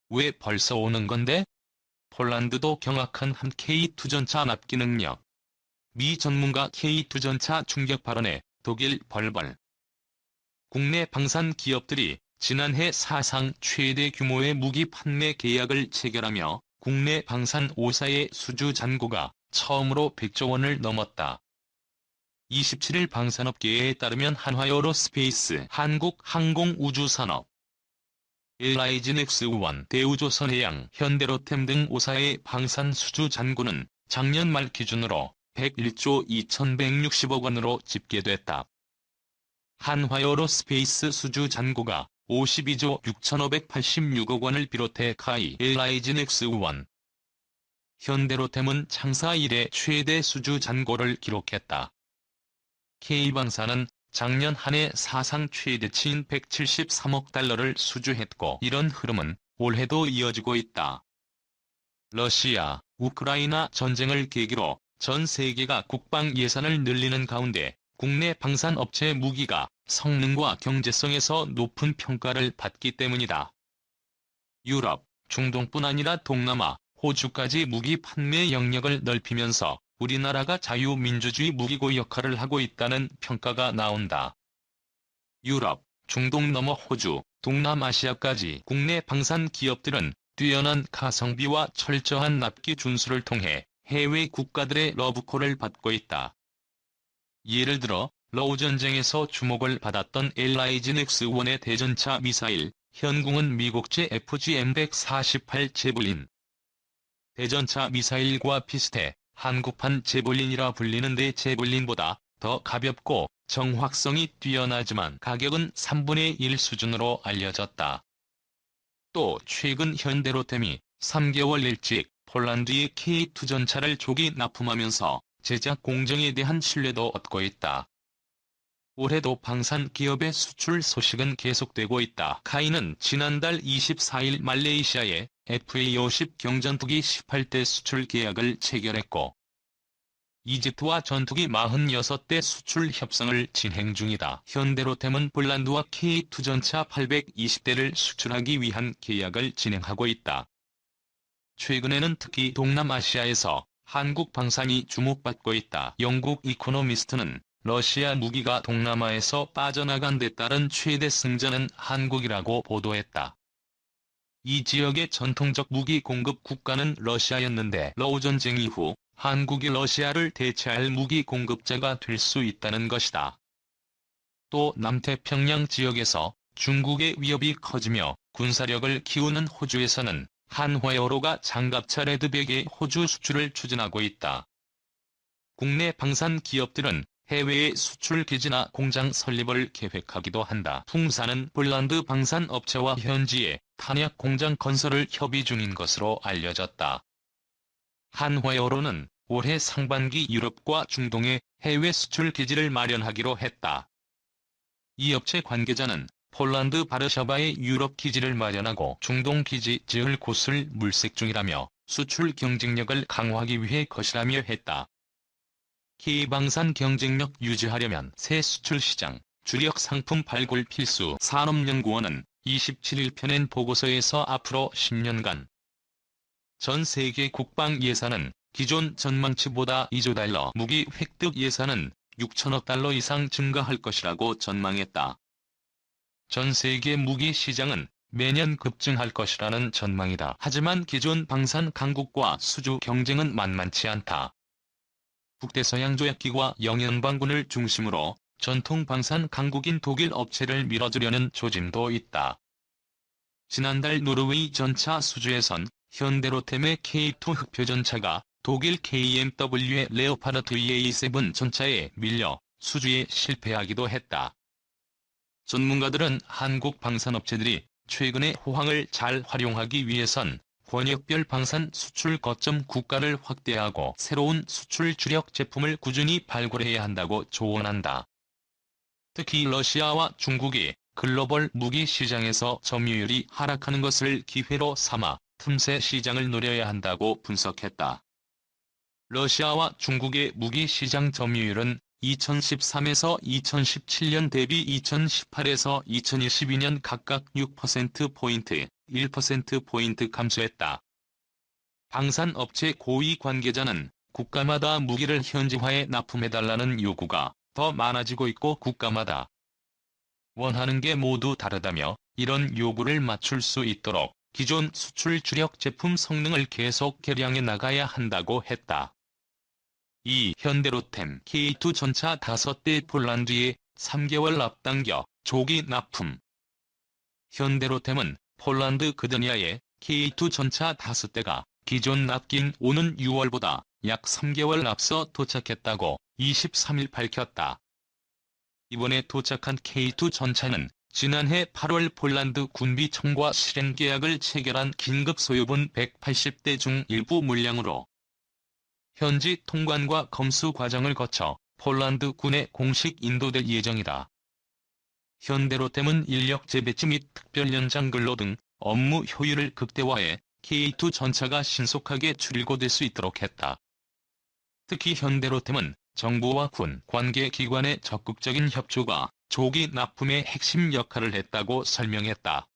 왜 벌써 오는 건데? 폴란드도 경악한 한 K2 전차 납기 능력. 미 전문가 K2 전차 충격 발언에 독일 벌벌. 국내 방산 기업들이 지난해 사상 최대 규모의 무기 판매 계약을 체결하며 국내 방산 5사의 수주 잔고가 처음으로 100조 원을 넘었다. 27일 방산업계에 따르면 한화에어로스페이스, 한국항공우주산업, LIG넥스1, 대우조선해양, 현대로템 등 5사의 방산 수주 잔고는 작년 말 기준으로 101조 2160억 원으로 집계됐다. 한화에어로스페이스 수주 잔고가 52조 6586억 원을 비롯해 카이, LIG넥스1, 현대로템은 창사 이래 최대 수주 잔고를 기록했다. K방산은 작년 한 해 사상 최대치인 173억 달러를 수주했고 이런 흐름은 올해도 이어지고 있다. 러시아, 우크라이나 전쟁을 계기로 전 세계가 국방 예산을 늘리는 가운데 국내 방산업체 무기가 성능과 경제성에서 높은 평가를 받기 때문이다. 유럽, 중동뿐 아니라 동남아, 호주까지 무기 판매 영역을 넓히면서 우리나라가 자유민주주의 무기고 역할을 하고 있다는 평가가 나온다. 유럽, 중동 넘어 호주, 동남아시아까지 국내 방산 기업들은 뛰어난 가성비와 철저한 납기 준수를 통해 해외 국가들의 러브콜을 받고 있다. 예를 들어 러우전쟁에서 주목을 받았던 LIG넥스1의 대전차 미사일, 현궁은 미국제 FGM-148 제블린. 대전차 미사일과 비슷해 한국판 제블린이라 불리는데 제블린보다 더 가볍고 정확성이 뛰어나지만 가격은 3분의 1 수준으로 알려졌다. 또 최근 현대로템이 3개월 일찍 폴란드의 K2 전차를 조기 납품하면서 제작 공정에 대한 신뢰도 얻고 있다. 올해도 방산 기업의 수출 소식은 계속되고 있다. 카이는 지난달 24일 말레이시아에 FA-50 경전투기 18대 수출 계약을 체결했고 이집트와 전투기 46대 수출 협상을 진행 중이다. 현대로템은 폴란드와 K2 전차 820대를 수출하기 위한 계약을 진행하고 있다. 최근에는 특히 동남아시아에서 한국 방산이 주목받고 있다. 영국 이코노미스트는 러시아 무기가 동남아에서 빠져나간 데 따른 최대 승자는 한국이라고 보도했다. 이 지역의 전통적 무기 공급 국가는 러시아였는데 러우전쟁 이후 한국이 러시아를 대체할 무기 공급자가 될 수 있다는 것이다. 또 남태평양 지역에서 중국의 위협이 커지며 군사력을 키우는 호주에서는 한화에어로가 장갑차 레드백의 호주 수출을 추진하고 있다. 국내 방산 기업들은 해외에 수출 기지나 공장 설립을 계획하기도 한다. 풍사는 폴란드 방산 업체와 현지에 탄약 공장 건설을 협의 중인 것으로 알려졌다. 한화에어로는 올해 상반기 유럽과 중동에 해외 수출 기지를 마련하기로 했다. 이 업체 관계자는 폴란드 바르샤바에 유럽 기지를 마련하고 중동 기지 지을 곳을 물색 중이라며 수출 경쟁력을 강화하기 위해 것이라며 했다. K방산 경쟁력 유지하려면 새 수출 시장, 주력 상품 발굴 필수 산업연구원은 27일 펴낸 보고서에서 앞으로 10년간 전 세계 국방 예산은 기존 전망치보다 2조 달러, 무기 획득 예산은 6천억 달러 이상 증가할 것이라고 전망했다. 전 세계 무기 시장은 매년 급증할 것이라는 전망이다. 하지만 기존 방산 강국과 수주 경쟁은 만만치 않다. 북대서양조약기구와 영연방군을 중심으로 전통 방산 강국인 독일 업체를 밀어주려는 조짐도 있다. 지난달 노르웨이 전차 수주에선 현대로템의 K2 흑표전차가 독일 KMW의 레오파르트 EA7 전차에 밀려 수주에 실패하기도 했다. 전문가들은 한국 방산업체들이 최근의 호황을 잘 활용하기 위해선 권역별 방산 수출 거점 국가를 확대하고 새로운 수출 주력 제품을 꾸준히 발굴해야 한다고 조언한다. 특히 러시아와 중국이 글로벌 무기 시장에서 점유율이 하락하는 것을 기회로 삼아 틈새 시장을 노려야 한다고 분석했다. 러시아와 중국의 무기 시장 점유율은 2013에서 2017년 대비 2018에서 2022년 각각 6%포인트, 1%포인트 감소했다. 방산업체 고위 관계자는 국가마다 무기를 현지화해 납품해달라는 요구가 더 많아지고 있고 국가마다 원하는 게 모두 다르다며 이런 요구를 맞출 수 있도록 기존 수출 주력 제품 성능을 계속 개량해 나가야 한다고 했다. 이 현대로템 K2 전차 5대 폴란드에 3개월 앞당겨 조기 납품. 현대로템은 폴란드 그드니아에 K2 전차 5대가 기존 납기인 오는 6월보다 약 3개월 앞서 도착했다고 23일 밝혔다. 이번에 도착한 K2 전차는 지난해 8월 폴란드 군비청과 실행계약을 체결한 긴급 소유분 180대 중 일부 물량으로 현지 통관과 검수 과정을 거쳐 폴란드 군에 공식 인도될 예정이다. 현대로템은 인력 재배치 및 특별 연장 근로 등 업무 효율을 극대화해 K2 전차가 신속하게 출고될 수 있도록 했다. 특히 현대로템은 정부와 군 관계기관의 적극적인 협조가 조기 납품의 핵심 역할을 했다고 설명했다.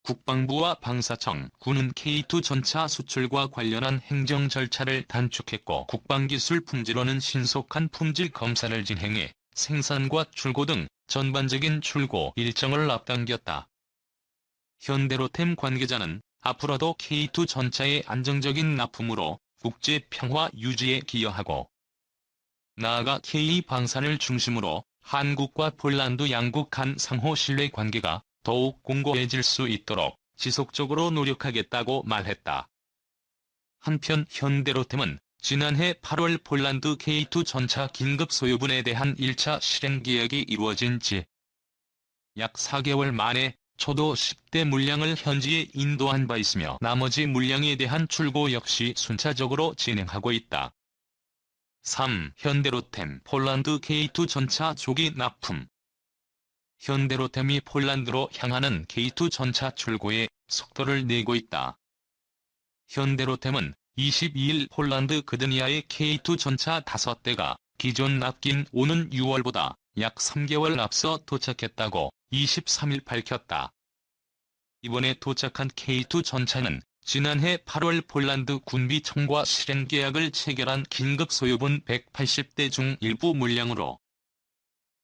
국방부와 방사청, 군은 K2 전차 수출과 관련한 행정 절차를 단축했고 국방기술 품질원은 신속한 품질 검사를 진행해 생산과 출고 등 전반적인 출고 일정을 앞당겼다. 현대로템 관계자는 앞으로도 K2 전차의 안정적인 납품으로 국제 평화 유지에 기여하고 나아가 K 방산을 중심으로 한국과 폴란드 양국 간 상호 신뢰 관계가 더욱 공고해질 수 있도록 지속적으로 노력하겠다고 말했다. 한편 현대로템은 지난해 8월 폴란드 K2 전차 긴급 소유분에 대한 1차 실행 계약이 이루어진 지 약 4개월 만에 초도 10대 물량을 현지에 인도한 바 있으며 나머지 물량에 대한 출고 역시 순차적으로 진행하고 있다. 3. 현대로템 폴란드 K2 전차 조기 납품. 현대로템이 폴란드로 향하는 K2 전차 출고에 속도를 내고 있다. 현대로템은 22일 폴란드 그드니아의 K2 전차 5대가 기존 납기인 오는 6월보다 약 3개월 앞서 도착했다고 23일 밝혔다. 이번에 도착한 K2 전차는 지난해 8월 폴란드 군비청과 실행계약을 체결한 긴급 소유분 180대 중 일부 물량으로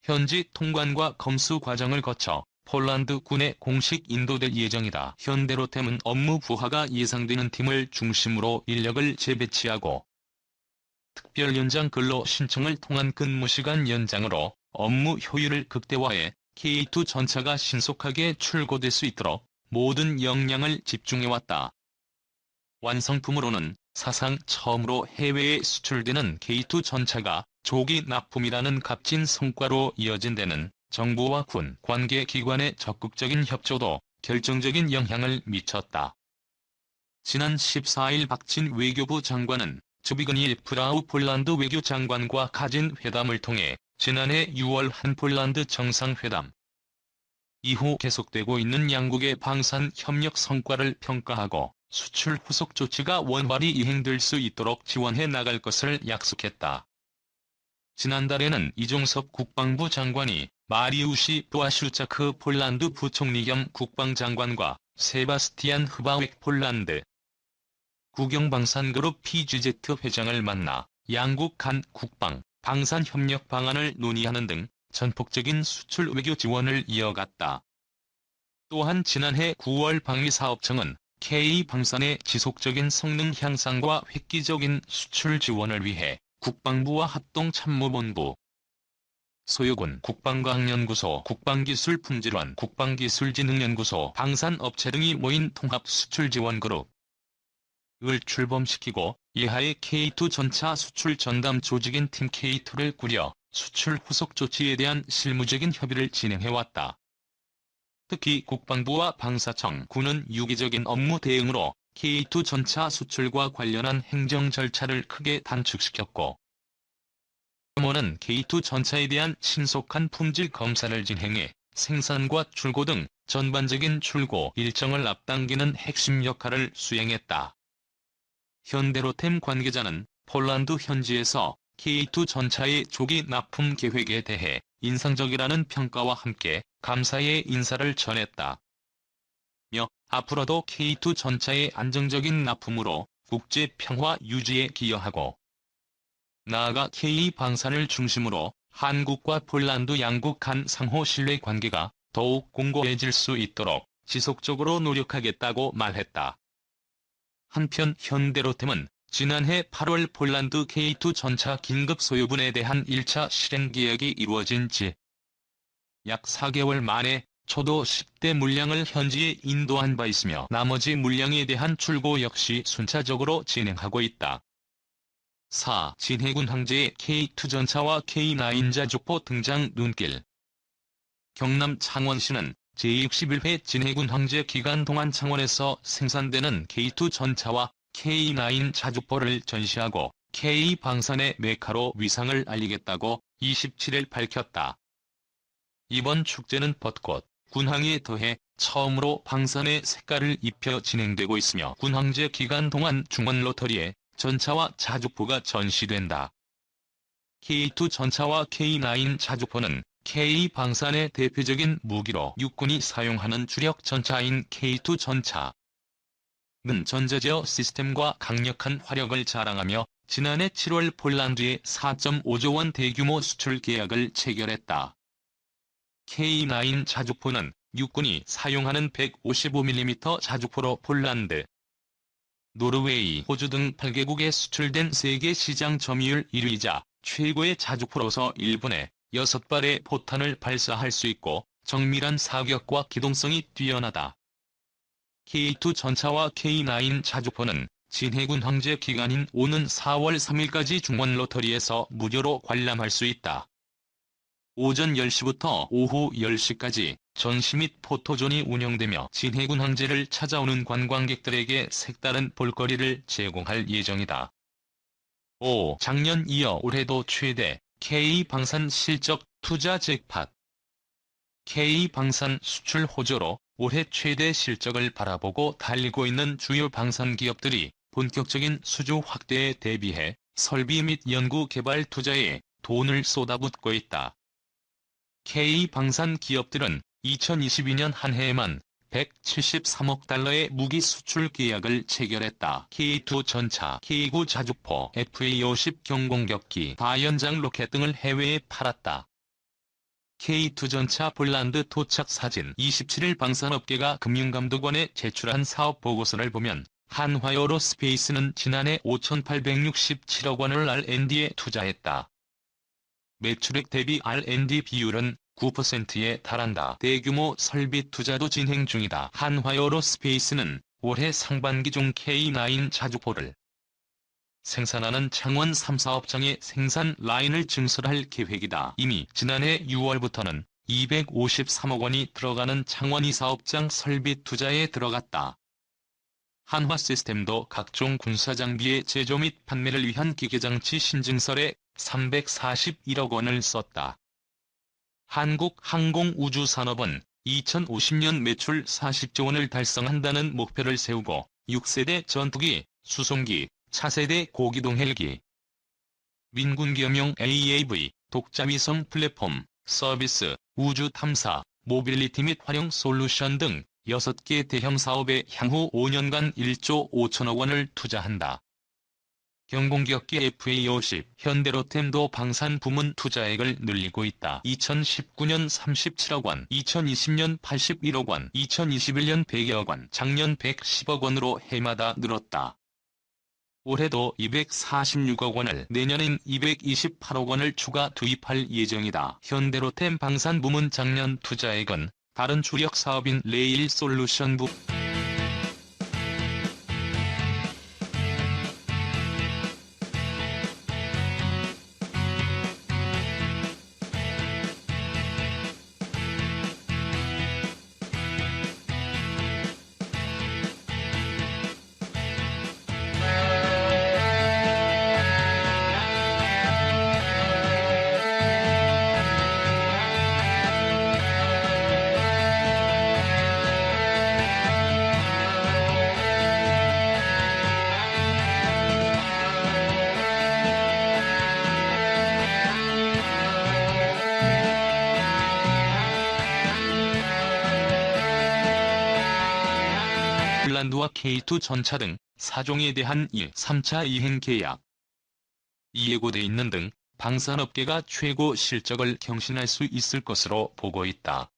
현지 통관과 검수 과정을 거쳐 폴란드 군에 공식 인도될 예정이다. 현대로템은 업무 부하가 예상되는 팀을 중심으로 인력을 재배치하고 특별 연장 근로 신청을 통한 근무시간 연장으로 업무 효율을 극대화해 K2 전차가 신속하게 출고될 수 있도록 모든 역량을 집중해왔다. 완성품으로는 사상 처음으로 해외에 수출되는 K2 전차가 조기 납품이라는 값진 성과로 이어진 데는 정부와 군 관계기관의 적극적인 협조도 결정적인 영향을 미쳤다. 지난 14일 박진 외교부 장관은 즈비그니엘 프라우 폴란드 외교장관과 가진 회담을 통해 지난해 6월 한 폴란드 정상회담 이후 계속되고 있는 양국의 방산 협력 성과를 평가하고 수출 후속 조치가 원활히 이행될 수 있도록 지원해 나갈 것을 약속했다. 지난달에는 이종섭 국방부 장관이 마리우시 부아슈차크 폴란드 부총리 겸 국방장관과 세바스티안 흐바웩 폴란드 국영방산그룹 PGZ 회장을 만나 양국 간 국방, 방산 협력 방안을 논의하는 등 전폭적인 수출 외교 지원을 이어갔다. 또한 지난해 9월 방위사업청은 K 방산의 지속적인 성능 향상과 획기적인 수출 지원을 위해 국방부와 합동참모본부, 소요군 국방과학연구소, 국방기술품질원, 국방기술진흥연구소, 방산업체 등이 모인 통합수출지원그룹 을 출범시키고 이하의 K2 전차 수출 전담 조직인 팀 K2를 꾸려 수출 후속 조치에 대한 실무적인 협의를 진행해왔다. 특히 국방부와 방사청, 군은 유기적인 업무 대응으로 K2 전차 수출과 관련한 행정 절차를 크게 단축시켰고 참모는 K2 전차에 대한 신속한 품질 검사를 진행해 생산과 출고 등 전반적인 출고 일정을 앞당기는 핵심 역할을 수행했다. 현대로템 관계자는 폴란드 현지에서 K2 전차의 조기 납품 계획에 대해 인상적이라는 평가와 함께 감사의 인사를 전했다. 앞으로도 K2 전차의 안정적인 납품으로 국제 평화 유지에 기여하고 나아가 K 방산을 중심으로 한국과 폴란드 양국 간 상호 신뢰 관계가 더욱 공고해질 수 있도록 지속적으로 노력하겠다고 말했다. 한편 현대로템은 지난해 8월 폴란드 K2 전차 긴급 소유분에 대한 1차 실행 계약이 이루어진 지 약 4개월 만에 초도 10대 물량을 현지에 인도한 바 있으며 나머지 물량에 대한 출고 역시 순차적으로 진행하고 있다. 4. 진해군 황제의 K2 전차와 K9 자주포 등장 눈길. 경남 창원시는 제61회 진해군 황제 기간 동안 창원에서 생산되는 K2 전차와 K9 자주포를 전시하고 K방산의 메카로 위상을 알리겠다고 27일 밝혔다. 이번 축제는 벚꽃, 군항에 더해 처음으로 방산의 색깔을 입혀 진행되고 있으며 군항제 기간 동안 중원로터리에 전차와 자주포가 전시된다. K2 전차와 K9 자주포는 K방산의 대표적인 무기로 육군이 사용하는 주력 전차인 K2 전차는 전자제어 시스템과 강력한 화력을 자랑하며 지난해 7월 폴란드에 4.5조 원 대규모 수출 계약을 체결했다. K9 자주포는 육군이 사용하는 155mm 자주포로 폴란드, 노르웨이, 호주 등 8개국에 수출된 세계 시장 점유율 1위이자 최고의 자주포로서 1분에 6발의 포탄을 발사할 수 있고 정밀한 사격과 기동성이 뛰어나다. K2 전차와 K9 자주포는 진해군 황제 기간인 오는 4월 3일까지 중원로터리에서 무료로 관람할 수 있다. 오전 10시부터 오후 10시까지 전시 및 포토존이 운영되며 진해군 황제를 찾아오는 관광객들에게 색다른 볼거리를 제공할 예정이다. 5. 작년 이어 올해도 최대 K방산 실적 투자 잭팟. K방산 수출 호조로 올해 최대 실적을 바라보고 달리고 있는 주요 방산 기업들이 본격적인 수주 확대에 대비해 설비 및 연구 개발 투자에 돈을 쏟아붓고 있다. K방산 기업들은 2022년 한 해에만 173억 달러의 무기 수출 계약을 체결했다. K2 전차, K9 자주포, FA-50 경공격기, 다연장 로켓 등을 해외에 팔았다. K2 전차 폴란드 도착 사진. 27일 방산업계가 금융감독원에 제출한 사업 보고서를 보면 한화에어로스페이스는 지난해 5,867억 원을 R&D에 투자했다. 매출액 대비 R&D 비율은 9%에 달한다. 대규모 설비 투자도 진행 중이다. 한화에어로스페이스는 올해 상반기 중 K9 자주포를 생산하는 창원 3사업장에 생산 라인을 증설할 계획이다. 이미 지난해 6월부터는 253억 원이 들어가는 창원 2사업장 설비 투자에 들어갔다. 한화시스템도 각종 군사장비의 제조 및 판매를 위한 기계장치 신증설에 341억 원을 썼다. 한국항공우주산업은 2050년 매출 40조 원을 달성한다는 목표를 세우고 6세대 전투기, 수송기, 차세대 고기동 헬기, 민군기업용 AAV, 독자위성 플랫폼, 서비스, 우주 탐사, 모빌리티 및 활용 솔루션 등 6개 대형 사업에 향후 5년간 1조 5천억 원을 투자한다. 경공격기 FA-50, 현대로템도 방산 부문 투자액을 늘리고 있다. 2019년 37억 원, 2020년 81억 원, 2021년 100여 원, 작년 110억 원으로 해마다 늘었다. 올해도 246억 원을, 내년엔 228억 원을 추가 투입할 예정이다. 현대로템 방산 부문 작년 투자액은 다른 주력 사업인 레일 솔루션부 K1과 K2 전차 등 4종에 대한 1, 3차 이행 계약, 예고돼 있는 등 방산업계가 최고 실적을 경신할 수 있을 것으로 보고 있다.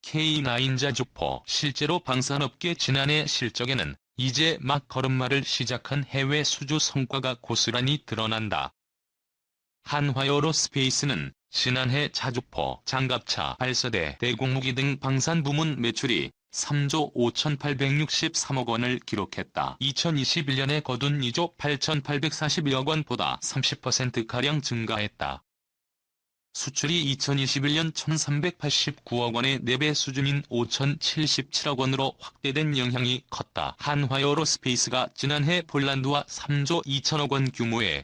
K9 자주포 실제로 방산업계 지난해 실적에는 이제 막 걸음마를 시작한 해외 수주 성과가 고스란히 드러난다. 한화에어로스페이스는 지난해 자주포, 장갑차, 발사대, 대공무기 등 방산 부문 매출이 3조 5,863억 원을 기록했다. 2021년에 거둔 2조 8,841억 원보다 30%가량 증가했다. 수출이 2021년 1,389억 원의 4배 수준인 5,077억 원으로 확대된 영향이 컸다. 한화에어로스페이스가 지난해 폴란드와 3조 2천억 원 규모의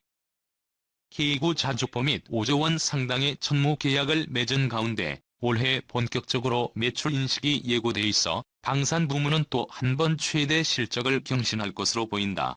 K9 자주포 및 5조 원 상당의 천무 계약을 맺은 가운데 올해 본격적으로 매출 인식이 예고돼 있어 방산 부문은 또 한 번 최대 실적을 경신할 것으로 보인다.